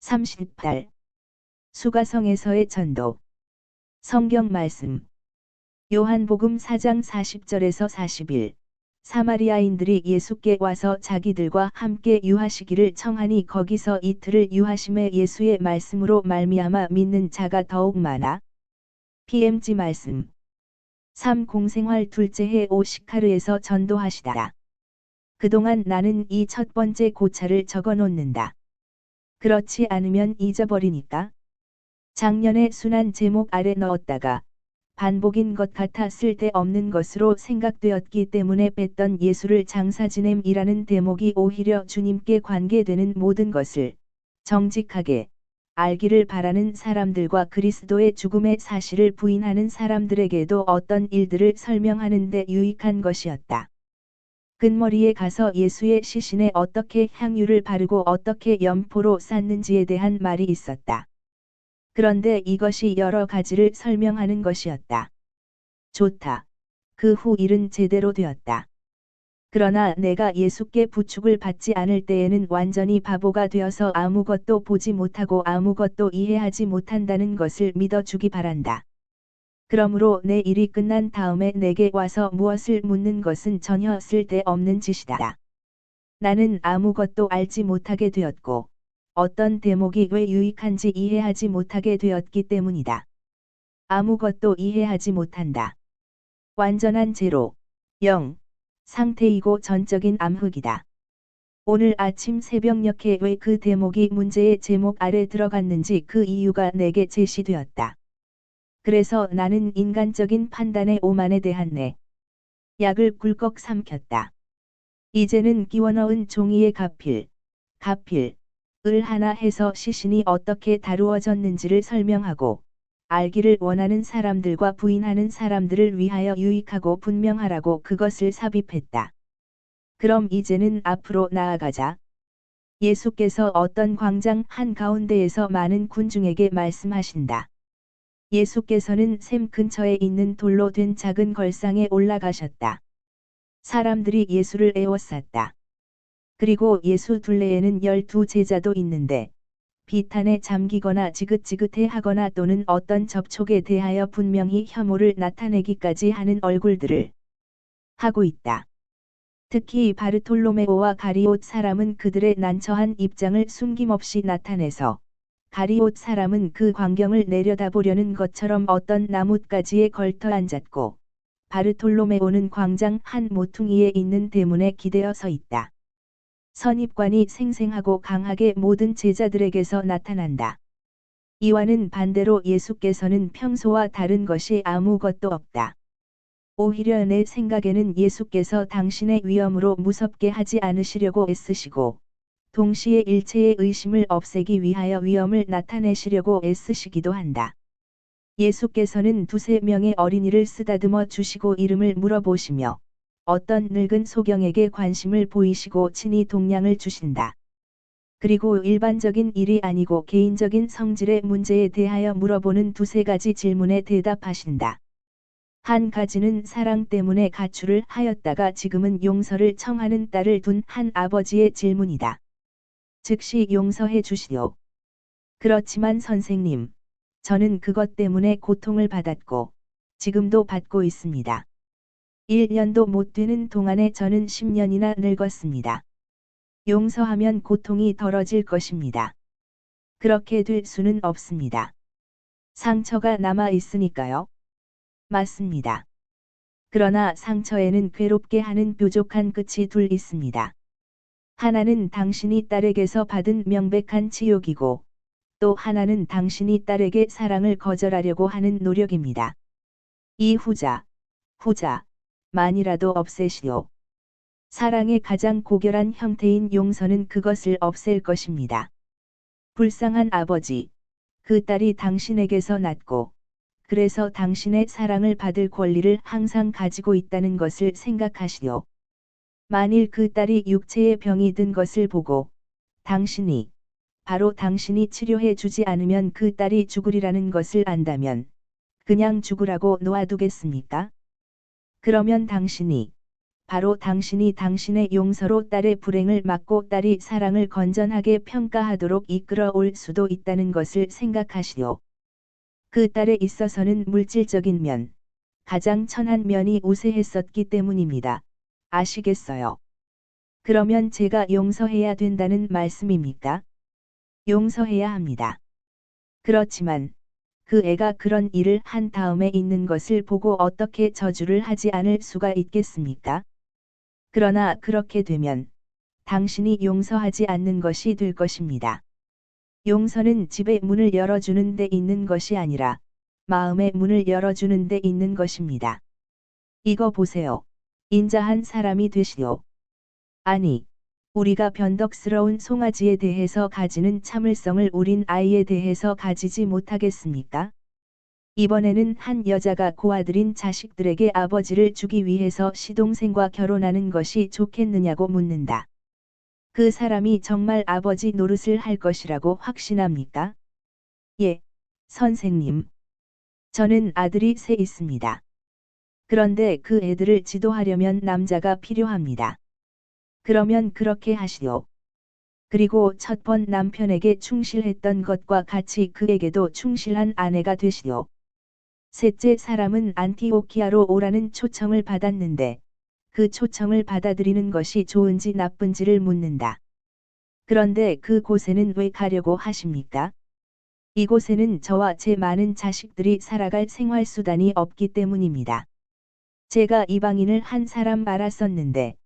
38. 수가성에서의 전도. 성경 말씀. 요한복음 4장 40절에서 41. 사마리아인들이 예수께 와서 자기들과 함께 유하시기를 청하니 거기서 이틀을 유하심에 예수의 말씀으로 말미암아 믿는 자가 더욱 많아. PMG 말씀. 3. 공생활 둘째 해 오시카르에서 전도하시다라. 그동안 나는 이 첫 번째 고찰을 적어 놓는다. 그렇지 않으면 잊어버리니까. 작년에 순한 제목 아래 넣었다가 반복인 것 같아 쓸데없는 것으로 생각되었기 때문에 뺐던 예수를 장사 지냄이라는 대목이 오히려 주님께 관계되는 모든 것을 정직하게 알기를 바라는 사람들과 그리스도의 죽음의 사실을 부인하는 사람들에게도 어떤 일들을 설명하는 데 유익한 것이었다. 근머리에 가서 예수의 시신에 어떻게 향유를 바르고 어떻게 염포로 쌌는지에 대한 말이 있었다. 그런데 이것이 여러 가지를 설명하는 것이었다. 좋다. 그 후 일은 제대로 되었다. 그러나 내가 예수께 부축을 받지 않을 때에는 완전히 바보가 되어서 아무것도 보지 못하고 아무것도 이해하지 못한다는 것을 믿어주기 바란다. 그러므로 내 일이 끝난 다음에 내게 와서 무엇을 묻는 것은 전혀 쓸데없는 짓이다. 나는 아무것도 알지 못하게 되었고, 어떤 대목이 왜 유익한지 이해하지 못하게 되었기 때문이다. 아무것도 이해하지 못한다. 완전한 제로, 0 상태이고 전적인 암흑이다. 오늘 아침 새벽녘에 왜 그 대목이 문제의 제목 아래 들어갔는지 그 이유가 내게 제시되었다. 그래서 나는 인간적인 판단의 오만에 대한 내 약을 꿀꺽 삼켰다. 이제는 끼워 넣은 종이에 가필을 하나 해서 시신이 어떻게 다루어졌는지를 설명하고 알기를 원하는 사람들과 부인하는 사람들을 위하여 유익하고 분명하라고 그것을 삽입했다. 그럼 이제는 앞으로 나아가자. 예수께서 어떤 광장 한가운데에서 많은 군중에게 말씀하신다. 예수께서는 샘 근처에 있는 돌로 된 작은 걸상에 올라가셨다. 사람들이 예수를 에워쌌다. 그리고 예수 둘레에는 12 제자도 있는데 비탄에 잠기거나 지긋지긋해 하거나 또는 어떤 접촉에 대하여 분명히 혐오를 나타내기까지 하는 얼굴들을 하고 있다. 특히 바르톨로메오와 가리옷 사람은 그들의 난처한 입장을 숨김없이 나타내서 가리옷 사람은 그 광경을 내려다보려는 것처럼 어떤 나뭇가지에 걸터 앉았고, 바르톨로메오는 광장 한 모퉁이에 있는 대문에 기대어 서 있다. 선입관이 생생하고 강하게 모든 제자들에게서 나타난다. 이와는 반대로 예수께서는 평소와 다른 것이 아무것도 없다. 오히려 내 생각에는 예수께서 당신의 위험으로 무섭게 하지 않으시려고 애쓰시고, 동시에 일체의 의심을 없애기 위하여 위험을 나타내시려고 애쓰시기도 한다. 예수께서는 2-3명의 어린이를 쓰다듬어 주시고 이름을 물어보시며 어떤 늙은 소경에게 관심을 보이시고 친히 동량을 주신다. 그리고 일반적인 일이 아니고 개인적인 성질의 문제에 대하여 물어보는 2-3가지 질문에 대답하신다. 한 가지는 사랑 때문에 가출을 하였다가 지금은 용서를 청하는 딸을 둔 한 아버지의 질문이다. 즉시 용서해 주시오. 그렇지만 선생님, 저는 그것 때문에 고통을 받았고, 지금도 받고 있습니다. 1년도 못 되는 동안에 저는 10년이나 늙었습니다. 용서하면 고통이 덜어질 것입니다. 그렇게 될 수는 없습니다. 상처가 남아 있으니까요. 맞습니다. 그러나 상처에는 괴롭게 하는 뾰족한 끝이 둘 있습니다. 하나는 당신이 딸에게서 받은 명백한 치욕이고, 또 하나는 당신이 딸에게 사랑을 거절하려고 하는 노력입니다. 이 후자만이라도 없애시오. 사랑의 가장 고결한 형태인 용서는 그것을 없앨 것입니다. 불쌍한 아버지, 그 딸이 당신에게서 낳고, 그래서 당신의 사랑을 받을 권리를 항상 가지고 있다는 것을 생각하시오. 만일 그 딸이 육체의 병이 든 것을 보고 바로 당신이 치료해 주지 않으면 그 딸이 죽으리라는 것을 안다면 그냥 죽으라고 놓아두겠습니까? 그러면 당신이 바로 당신이 당신의 용서로 딸의 불행을 막고 딸이 사랑을 건전하게 평가하도록 이끌어 올 수도 있다는 것을 생각하시오. 그 딸에 있어서는 물질적인 면, 가장 천한 면이 우세했었기 때문입니다. 아시겠어요? 그러면 제가 용서해야 된다는 말씀입니까? 용서해야 합니다. 그렇지만 그 애가 그런 일을 한 다음에 있는 것을 보고 어떻게 저주를 하지 않을 수가 있겠습니까? 그러나 그렇게 되면 당신이 용서하지 않는 것이 될 것입니다. 용서는 집의 문을 열어주는 데 있는 것이 아니라 마음의 문을 열어주는 데 있는 것입니다. 이거 보세요. 인자한 사람이 되시오. 아니, 우리가 변덕스러운 송아지에 대해서 가지는 참을성을 우린 아이에 대해서 가지지 못하겠습니까? 이번에는 한 여자가 고아들인 자식들에게 아버지를 주기 위해서 시동생과 결혼하는 것이 좋겠느냐고 묻는다. 그 사람이 정말 아버지 노릇을 할 것이라고 확신합니까? 예, 선생님. 저는 아들이 세 있습니다. 그런데 그 애들을 지도하려면 남자가 필요합니다. 그러면 그렇게 하시오. 그리고 첫 번 남편에게 충실했던 것과 같이 그에게도 충실한 아내가 되시오. 셋째 사람은 안티오키아로 오라는 초청을 받았는데 그 초청을 받아들이는 것이 좋은지 나쁜지를 묻는다. 그런데 그 곳에는 왜 가려고 하십니까? 이곳에는 저와 제 많은 자식들이 살아갈 생활수단이 없기 때문입니다. 제가 이방인을 한 사람 알았었는데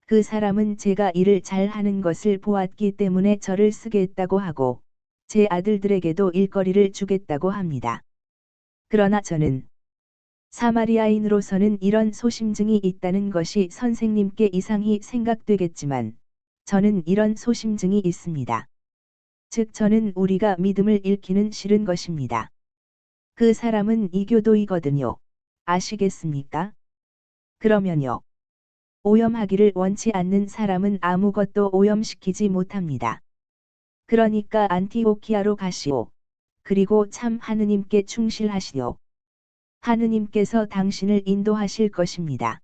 그 사람은 제가 일을 잘 하는 것을 보았기 때문에 저를 쓰겠다고 하고 제 아들들에게도 일거리를 주겠다고 합니다. 그러나 저는 사마리아인으로서는 이런 소심증이 있다는 것이 선생님께 이상히 생각되겠지만 저는 이런 소심증이 있습니다. 즉 저는 우리가 믿음을 잃기는 싫은 것입니다. 그 사람은 이교도이거든요. 아시겠습니까? 그러면요. 오염하기를 원치 않는 사람은 아무것도 오염시키지 못합니다. 그러니까 안티오키아로 가시오. 그리고 참 하느님께 충실하시오. 하느님께서 당신을 인도하실 것입니다.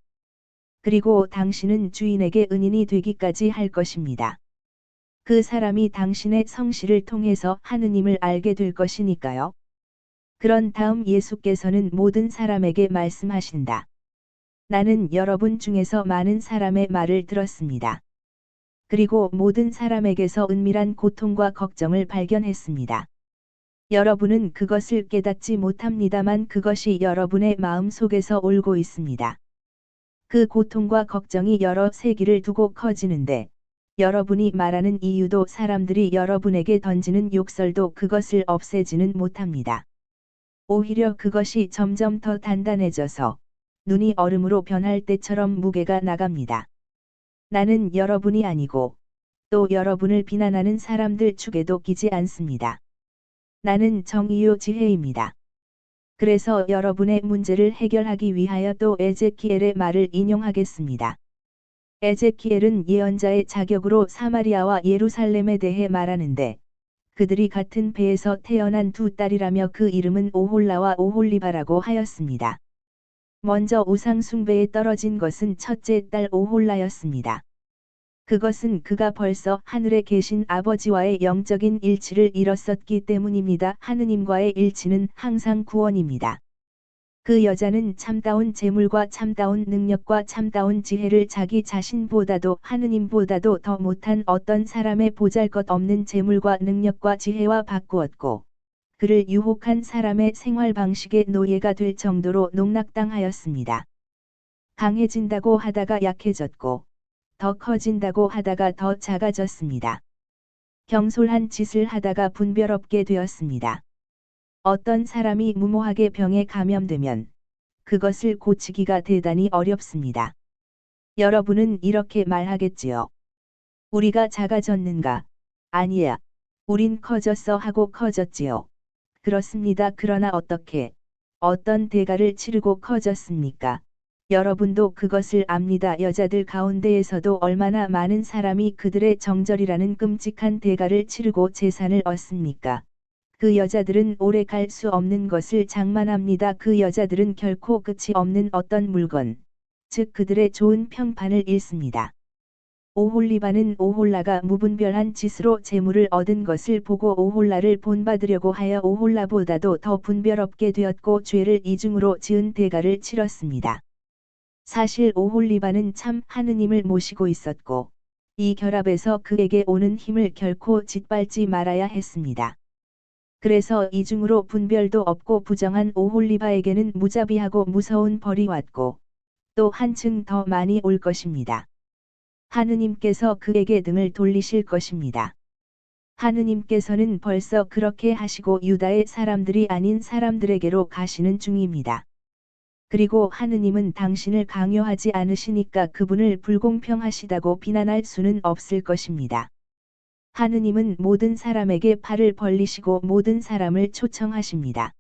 그리고 당신은 주인에게 은인이 되기까지 할 것입니다. 그 사람이 당신의 성실을 통해서 하느님을 알게 될 것이니까요. 그런 다음 예수께서는 모든 사람에게 말씀하신다. 나는 여러분 중에서 많은 사람의 말을 들었습니다. 그리고 모든 사람에게서 은밀한 고통과 걱정을 발견했습니다. 여러분은 그것을 깨닫지 못합니다만 그것이 여러분의 마음 속에서 옳고 있습니다. 그 고통과 걱정이 여러 세기를 두고 커지는데 여러분이 말하는 이유도 사람들이 여러분에게 던지는 욕설도 그것을 없애지는 못합니다. 오히려 그것이 점점 더 단단해져서 눈이 얼음으로 변할 때처럼 무게가 나갑니다. 나는 여러분이 아니고 또 여러분을 비난하는 사람들 축에도 끼지 않습니다. 나는 정의요 지혜입니다. 그래서 여러분의 문제를 해결하기 위하여 또 에제키엘의 말을 인용하겠습니다. 에제키엘은 예언자의 자격으로 사마리아와 예루살렘에 대해 말하는데 그들이 같은 배에서 태어난 두 딸이라며 그 이름은 오홀라와 오홀리바라고 하였습니다. 먼저 우상 숭배에 떨어진 것은 첫째 딸 오홀라였습니다. 그것은 그가 벌써 하늘에 계신 아버지와의 영적인 일치를 잃었었기 때문입니다. 하느님과의 일치는 항상 구원입니다. 그 여자는 참다운 재물과 참다운 능력과 참다운 지혜를 자기 자신보다도 하느님보다도 더 못한 어떤 사람의 보잘것없는 재물과 능력과 지혜와 바꾸었고 그를 유혹한 사람의 생활 방식의 노예가 될 정도로 농락당하였습니다. 강해진다고 하다가 약해졌고 더 커진다고 하다가 더 작아졌습니다. 경솔한 짓을 하다가 분별없게 되었습니다. 어떤 사람이 무모하게 병에 감염되면 그것을 고치기가 대단히 어렵습니다. 여러분은 이렇게 말하겠지요. 우리가 작아졌는가? 아니야. 우린 커졌어 하고 커졌지요. 그렇습니다. 그러나 어떻게, 어떤 대가를 치르고 커졌습니까? 여러분도 그것을 압니다. 여자들 가운데에서도 얼마나 많은 사람이 그들의 정절이라는 끔찍한 대가를 치르고 재산을 얻습니까? 그 여자들은 오래 갈 수 없는 것을 장만합니다. 그 여자들은 결코 끝이 없는 어떤 물건, 즉 그들의 좋은 평판을 잃습니다. 오홀리바는 오홀라가 무분별한 짓으로 재물을 얻은 것을 보고 오홀라를 본받으려고 하여 오홀라보다도 더 분별없게 되었고 죄를 이중으로 지은 대가를 치렀습니다. 사실 오홀리바는 참 하느님을 모시고 있었고 이 결합에서 그에게 오는 힘을 결코 짓밟지 말아야 했습니다. 그래서 이중으로 분별도 없고 부정한 오홀리바에게는 무자비하고 무서운 벌이 왔고 또 한층 더 많이 올 것입니다. 하느님께서 그에게 등을 돌리실 것입니다. 하느님께서는 벌써 그렇게 하시고 유다의 사람들이 아닌 사람들에게로 가시는 중입니다. 그리고 하느님은 당신을 강요하지 않으시니까 그분을 불공평하시다고 비난할 수는 없을 것입니다. 하느님은 모든 사람에게 팔을 벌리시고 모든 사람을 초청하십니다.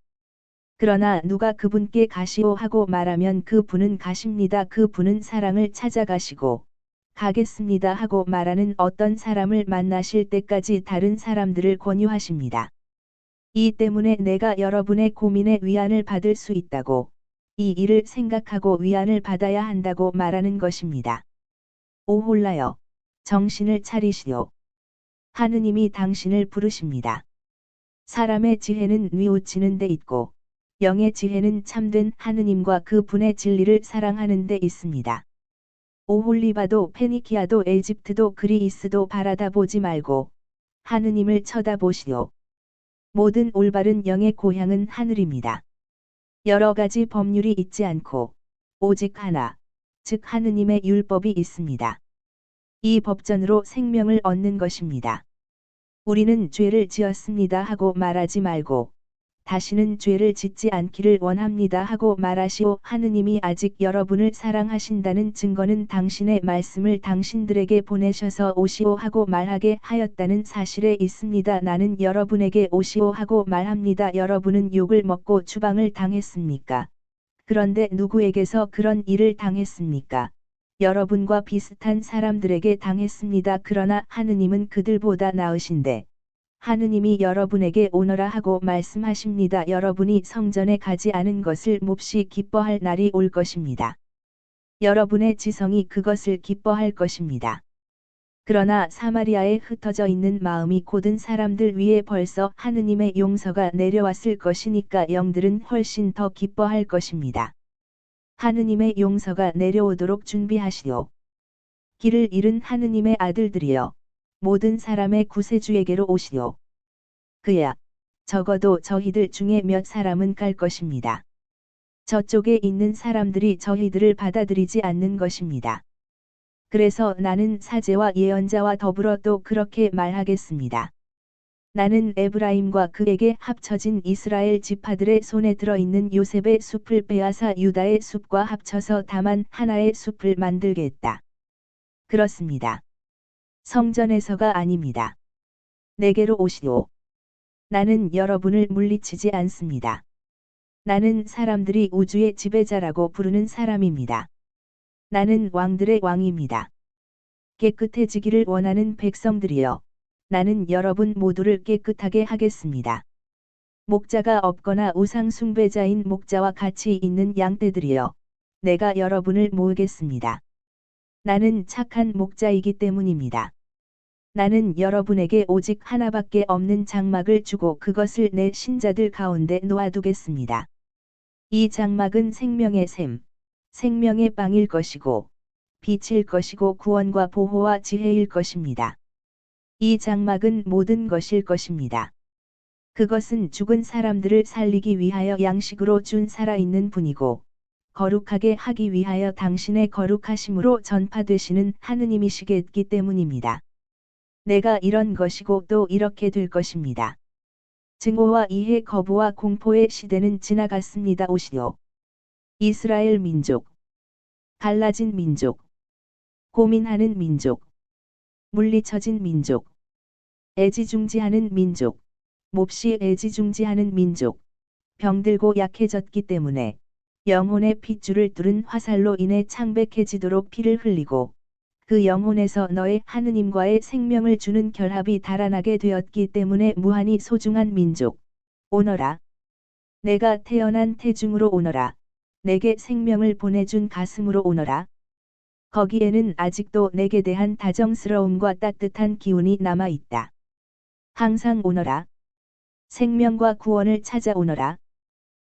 그러나 누가 그분께 가시오 하고 말하면 그 분은 가십니다. 그 분은 사랑을 찾아가시고 가겠습니다 하고 말하는 어떤 사람을 만나실 때까지 다른 사람들을 권유하십니다. 이 때문에 내가 여러분의 고민에 위안을 받을 수 있다고 이 일을 생각하고 위안을 받아야 한다고 말하는 것입니다. 오홀라여, 정신을 차리시오. 하느님이 당신을 부르십니다. 사람의 지혜는 뉘우치는 데 있고 영의 지혜는 참된 하느님과 그 분의 진리를 사랑하는 데 있습니다. 오홀리바도 페니키아도 에집트도 그리스도 바라다보지 말고 하느님을 쳐다보시오. 모든 올바른 영의 고향은 하늘입니다. 여러 가지 법률이 있지 않고 오직 하나, 즉 하느님의 율법이 있습니다. 이 법전으로 생명을 얻는 것입니다. 우리는 죄를 지었습니다 하고 말하지 말고 다시는 죄를 짓지 않기를 원합니다 하고 말하시오. 하느님이 아직 여러분을 사랑하신다는 증거는 당신의 말씀을 당신들에게 보내셔서 오시오 하고 말하게 하였다는 사실에 있습니다. 나는 여러분에게 오시오 하고 말합니다. 여러분은 욕을 먹고 추방을 당했습니까? 그런데 누구에게서 그런 일을 당했습니까? 여러분과 비슷한 사람들에게 당했습니다. 그러나 하느님은 그들보다 나으신데 하느님이 여러분에게 오너라 하고 말씀하십니다. 여러분이 성전에 가지 않은 것을 몹시 기뻐할 날이 올 것입니다. 여러분의 지성이 그것을 기뻐할 것입니다. 그러나 사마리아에 흩어져 있는 마음이 곧은 사람들 위에 벌써 하느님의 용서가 내려왔을 것이니까 영들은 훨씬 더 기뻐할 것입니다. 하느님의 용서가 내려오도록 준비하시오. 길을 잃은 하느님의 아들들이여. 모든 사람의 구세주에게로 오시오. 그야, 적어도 저희들 중에 몇 사람은 갈 것입니다. 저쪽에 있는 사람들이 저희들을 받아들이지 않는 것입니다. 그래서 나는 사제와 예언자와 더불어 또 그렇게 말하겠습니다. 나는 에브라임과 그에게 합쳐진 이스라엘 지파들의 손에 들어있는 요셉의 숲을 빼앗아 유다의 숲과 합쳐서 다만 하나의 숲을 만들겠다. 그렇습니다. 성전에서가 아닙니다. 내게로 오시오. 나는 여러분을 물리치지 않습니다. 나는 사람들이 우주의 지배자라고 부르는 사람입니다. 나는 왕들의 왕입니다. 깨끗해지기를 원하는 백성들이여. 나는 여러분 모두를 깨끗하게 하겠습니다. 목자가 없거나 우상 숭배자인 목자와 같이 있는 양떼들이여. 내가 여러분을 모으겠습니다. 나는 착한 목자이기 때문입니다. 나는 여러분에게 오직 하나밖에 없는 장막을 주고 그것을 내 신자들 가운데 놓아두겠습니다. 이 장막은 생명의 샘, 생명의 빵일 것이고, 빛일 것이고 구원과 보호와 지혜일 것입니다. 이 장막은 모든 것일 것입니다. 그것은 죽은 사람들을 살리기 위하여 양식으로 준 살아있는 분이고, 거룩하게 하기 위하여 당신의 거룩하심으로 전파되시는 하느님이시겠기 때문입니다. 내가 이런 것이고 또 이렇게 될 것입니다. 증오와 이해 거부와 공포의 시대는 지나갔습니다. 오시오. 이스라엘 민족. 갈라진 민족. 고민하는 민족. 물리쳐진 민족. 애지중지하는 민족. 몹시 애지중지하는 민족. 병들고 약해졌기 때문에 영혼의 핏줄을 뚫은 화살로 인해 창백해지도록 피를 흘리고 그 영혼에서 너의 하느님과의 생명을 주는 결합이 달아나게 되었기 때문에 무한히 소중한 민족. 오너라. 내가 태어난 태중으로 오너라. 내게 생명을 보내준 가슴으로 오너라. 거기에는 아직도 내게 대한 다정스러움과 따뜻한 기운이 남아 있다. 항상 오너라. 생명과 구원을 찾아오너라.